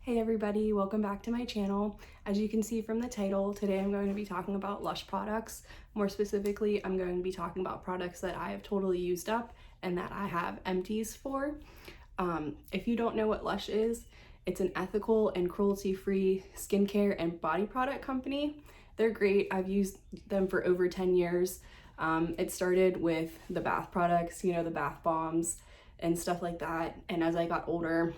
Hey everybody, welcome back to my channel. As you can see from the title, today I'm going to be talking about Lush products. More specifically, I'm going to be talking about products that I have totally used up and that I have empties for. If you don't know what Lush is, it's an ethical and cruelty-free skincare and body product company. They're great. I've used them for over 10 years. It started with the bath products, the bath bombs and stuff like that. And as I got older,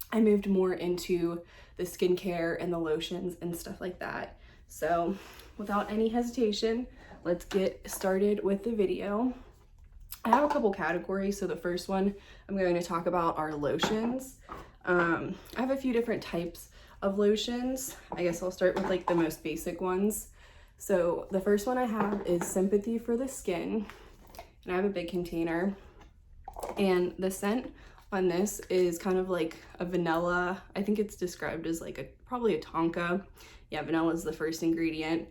I moved more into the skincare and the lotions and stuff like that. So without any hesitation, let's get started with the video. I have a couple categories. So the first one I'm going to talk about are lotions. I have a few different types of lotions. I guess I'll start with like the most basic ones. So the first one I have is Sympathy for the Skin, and I have a big container, and the scent on this is kind of like a vanilla. I think it's described as like probably a tonka. Yeah, vanilla is the first ingredient.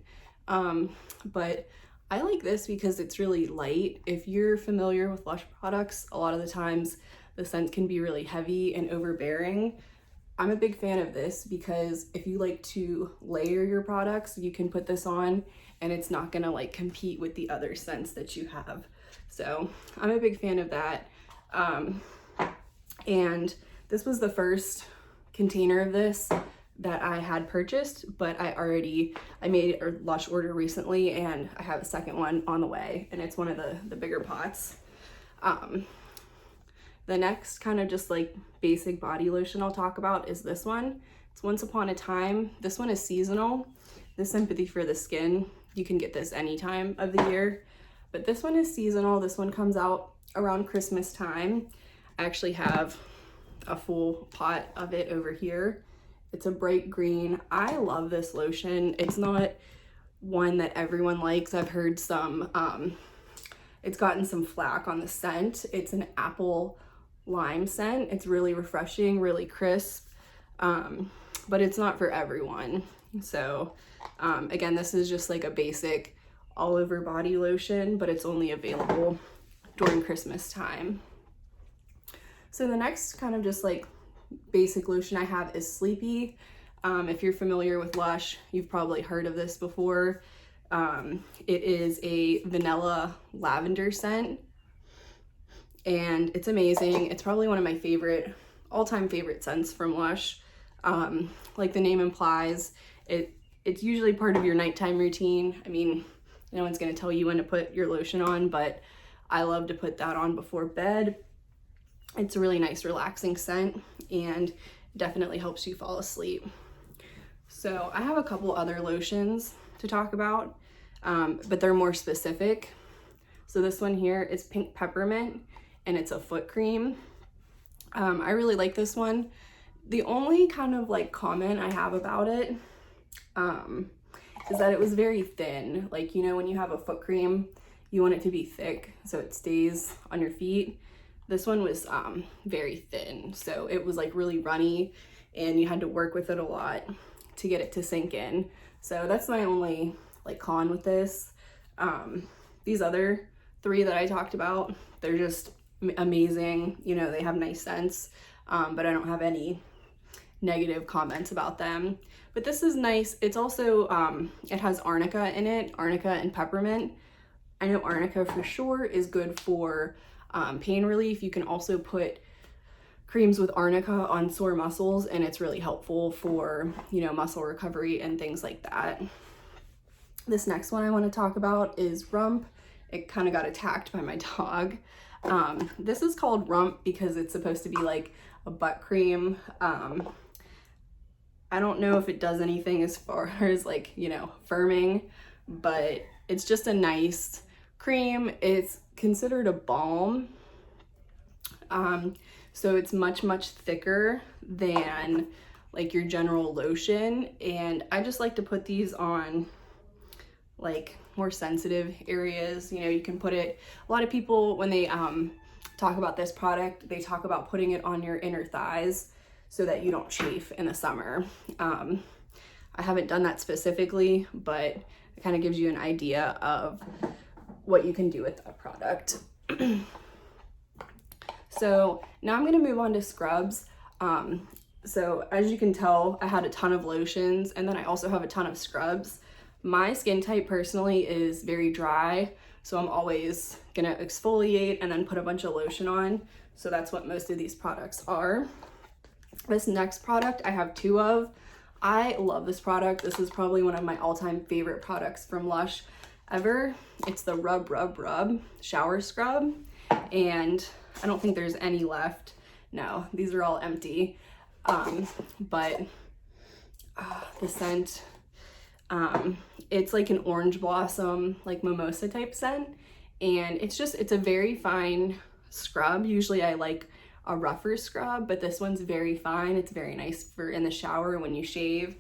But I like this because it's really light. If you're familiar with Lush products, a lot of the times the scent can be really heavy and overbearing. I'm a big fan of this because if you like to layer your products, you can put this on and it's not gonna like compete with the other scents that you have. So I'm a big fan of that. And this was the first container of this that I had purchased, but I made a Lush order recently and I have a second one on the way, and it's one of the bigger pots. The next kind of just like basic body lotion I'll talk about is this one. It's Once Upon a Time. This one is seasonal. The Sympathy for the Skin, you can get this any time of the year, but this one is seasonal. This one comes out around Christmas time. I actually have a full pot of it over here. It's a bright green. I love this lotion. It's not one that everyone likes. I've heard it's gotten some flack on the scent. It's an apple lime scent. It's really refreshing, really crisp, but it's not for everyone. So again, this is just like a basic all over body lotion, but it's only available during Christmas time. So the next kind of just like basic lotion I have is Sleepy. If you're familiar with Lush, you've probably heard of this before. It is a vanilla lavender scent, and it's amazing. It's probably one of my all-time favorite scents from Lush. Like the name implies, it's usually part of your nighttime routine. I mean, no one's gonna tell you when to put your lotion on, but I love to put that on before bed. It's a really nice, relaxing scent and definitely helps you fall asleep. So I have a couple other lotions to talk about, but they're more specific. So this one here is Pink Peppermint, and it's a foot cream. I really like this one. The only kind of like comment I have about it is that it was very thin. Like, when you have a foot cream, you want it to be thick so it stays on your feet. This one was very thin, so it was like really runny and you had to work with it a lot to get it to sink in. So that's my only like con with this. These other three that I talked about, they're just amazing. They have nice scents, but I don't have any negative comments about them. But this is nice. It's also, it has arnica in it, arnica and peppermint. I know arnica for sure is good for pain relief. You can also put creams with arnica on sore muscles, and it's really helpful for, muscle recovery and things like that. This next one I want to talk about is Rump. It kind of got attacked by my dog. This is called Rump because it's supposed to be like a butt cream. I don't know if it does anything as far as like, firming, but it's just a nice cream. It's considered a balm. So it's much thicker than like your general lotion. And I just like to put these on like more sensitive areas. You can put it, a lot of people when they talk about this product, they talk about putting it on your inner thighs so that you don't chafe in the summer. I haven't done that specifically, but it kind of gives you an idea of what you can do with that product. So now I'm going to move on to scrubs. So as you can tell, I had a ton of lotions, and then I also have a ton of scrubs. My skin type personally is very dry, so I'm always gonna exfoliate and then put a bunch of lotion on. So that's what most of these products are. This next product I have 2 of. I love this product. This is probably one of my all-time favorite products from Lush ever. It's the Rub Rub Rub Shower Scrub, and I don't think there's any left. No, these are all empty. But the scent, it's like an orange blossom, like mimosa type scent, and it's a very fine scrub. Usually I like a rougher scrub, but this one's very fine. It's very nice for in the shower when you shave.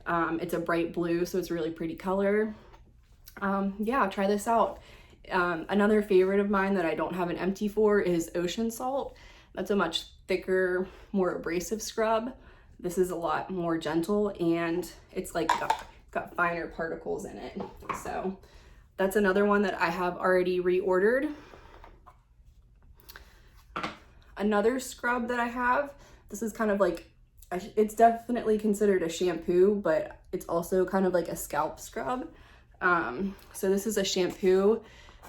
It's a bright blue, so it's a really pretty color. Yeah, try this out. Another favorite of mine that I don't have an empty for is Ocean Salt. That's a much thicker, more abrasive scrub. This is a lot more gentle, and it's like got finer particles in it. So that's another one that I have already reordered. Another scrub that I have, this is kind of like, it's definitely considered a shampoo, but it's also kind of like a scalp scrub. So this is a shampoo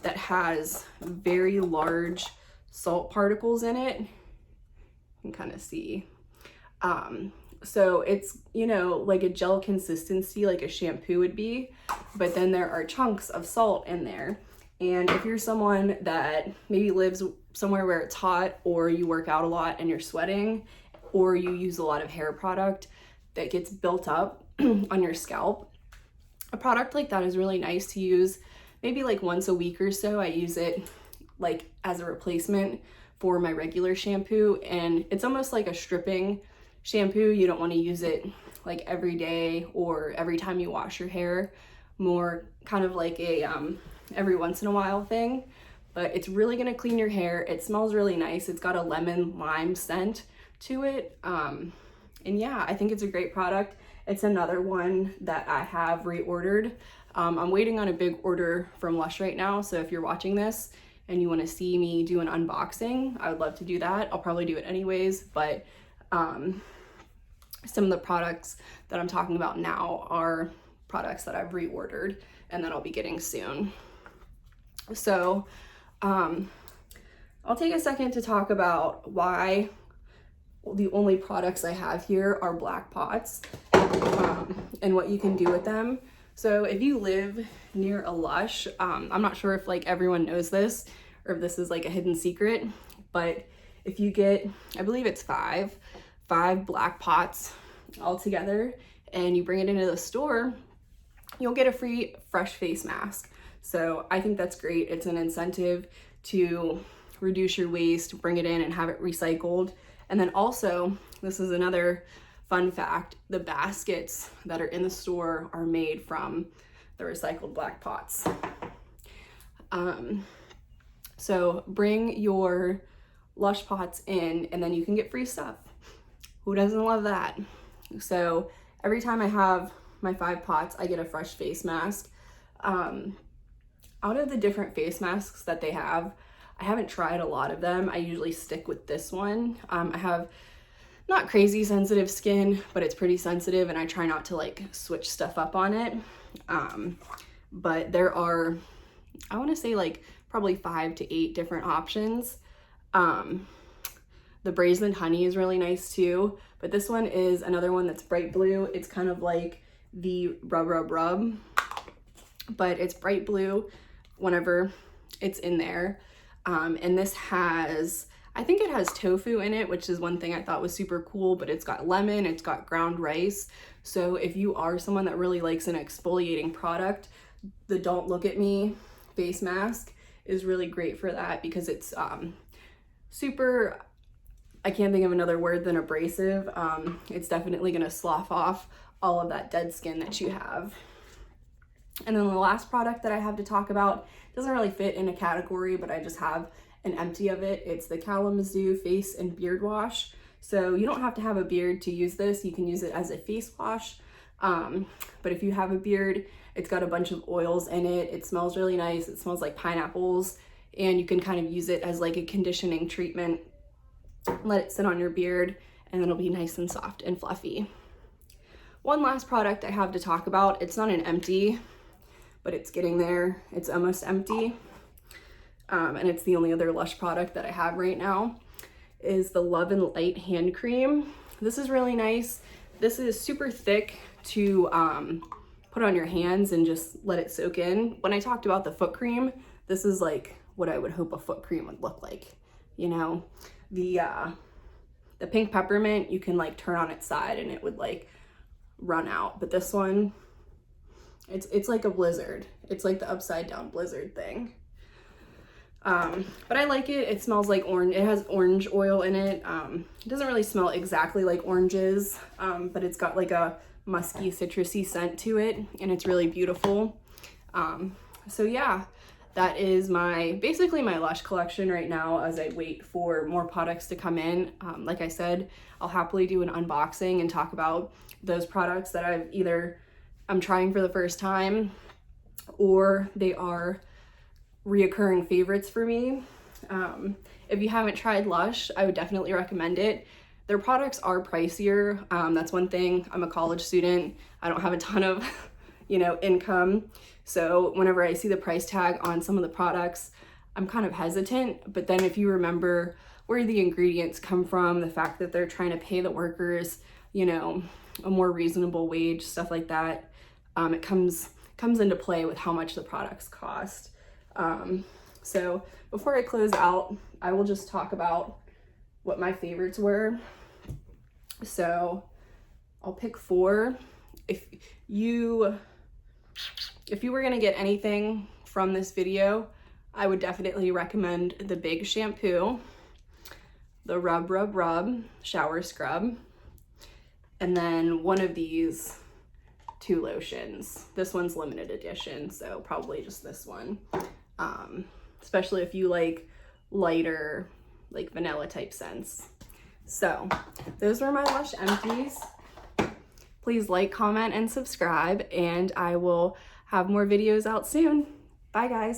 that has very large salt particles in it. You can kind of see. So it's, you know, like a gel consistency, like a shampoo would be, but then there are chunks of salt in there. And if you're someone that maybe lives somewhere where it's hot, or you work out a lot and you're sweating, or you use a lot of hair product that gets built up on your scalp, a product like that is really nice to use maybe like once a week or so. I use it like as a replacement for my regular shampoo, and it's almost like a stripping shampoo. You don't want to use it like every day or every time you wash your hair, more kind of like a every once in a while thing, but it's really going to clean your hair. It smells really nice. It's got a lemon lime scent to it, and yeah, I think it's a great product. It's another one that I have reordered. I'm waiting on a big order from Lush right now, so if you're watching this and you want to see me do an unboxing, I would love to do that. I'll probably do it anyways, but some of the products that I'm talking about now are products that I've reordered and that I'll be getting soon. So I'll take a second to talk about why the only products I have here are black pots, and what you can do with them. So if you live near a Lush, I'm not sure if like everyone knows this or if this is like a hidden secret, but if you get, I believe it's five black pots all together and you bring it into the store, you'll get a free fresh face mask. So I think that's great. It's an incentive to reduce your waste, bring it in and have it recycled. And then also, this is another fun fact, the baskets that are in the store are made from the recycled black pots. So bring your Lush pots in and then you can get free stuff. Who doesn't love that? So every time I have my 5 pots, I get a fresh face mask. Out of the different face masks that they have, I haven't tried a lot of them. I usually stick with this one. I have not crazy sensitive skin, but it's pretty sensitive and I try not to like switch stuff up on it. But there are, I want to say like probably 5 to 8 different options. The Brazen Honey is really nice too, but this one is another one that's bright blue. It's kind of like the Rub Rub Rub, but it's bright blue whenever it's in there. And this has, I think it has tofu in it, which is one thing I thought was super cool, but it's got lemon, it's got ground rice. So if you are someone that really likes an exfoliating product, the Don't Look at Me face mask is really great for that because it's super, I can't think of another word than abrasive. It's definitely gonna slough off all of that dead skin that you have. And then the last product that I have to talk about doesn't really fit in a category, but I just have an empty of it. It's the Kalamazoo Face and Beard Wash. So you don't have to have a beard to use this. You can use it as a face wash. But if you have a beard, it's got a bunch of oils in it. It smells really nice. It smells like pineapples, and you can kind of use it as like a conditioning treatment. Let it sit on your beard and then it'll be nice and soft and fluffy. One last product I have to talk about. It's not an empty, but it's getting there. It's almost empty. And it's the only other Lush product that I have right now, is the Love and Light hand cream. This is really nice. This is super thick to put on your hands and just let it soak in. When I talked about the foot cream, this is like what I would hope a foot cream would look like. You know, the pink peppermint, you can like turn on its side and it would like run out. But this one, it's like a blizzard. It's like the upside down blizzard thing. But I like it. It smells like orange. It has orange oil in it. It doesn't really smell exactly like oranges, but it's got like a musky, citrusy scent to it, and it's really beautiful. So yeah, that is basically my Lush collection right now as I wait for more products to come in. Like I said, I'll happily do an unboxing and talk about those products that I'm trying for the first time, or they are reoccurring favorites for me. If you haven't tried Lush, I would definitely recommend it. Their products are pricier. That's one thing. I'm a college student. I don't have a ton of, income. So whenever I see the price tag on some of the products, I'm kind of hesitant. But then if you remember where the ingredients come from, the fact that they're trying to pay the workers, a more reasonable wage, stuff like that, it comes into play with how much the products cost. So before I close out, I will just talk about what my favorites were. So I'll pick 4. If you were gonna get anything from this video, I would definitely recommend the Big Shampoo, the Rub Rub Rub Shower Scrub, and then one of these 2 lotions. This one's limited edition, so probably just this one. Especially if you like lighter, like vanilla type scents. So those were my Lush Empties. Please like, comment, and subscribe, and I will have more videos out soon. Bye guys.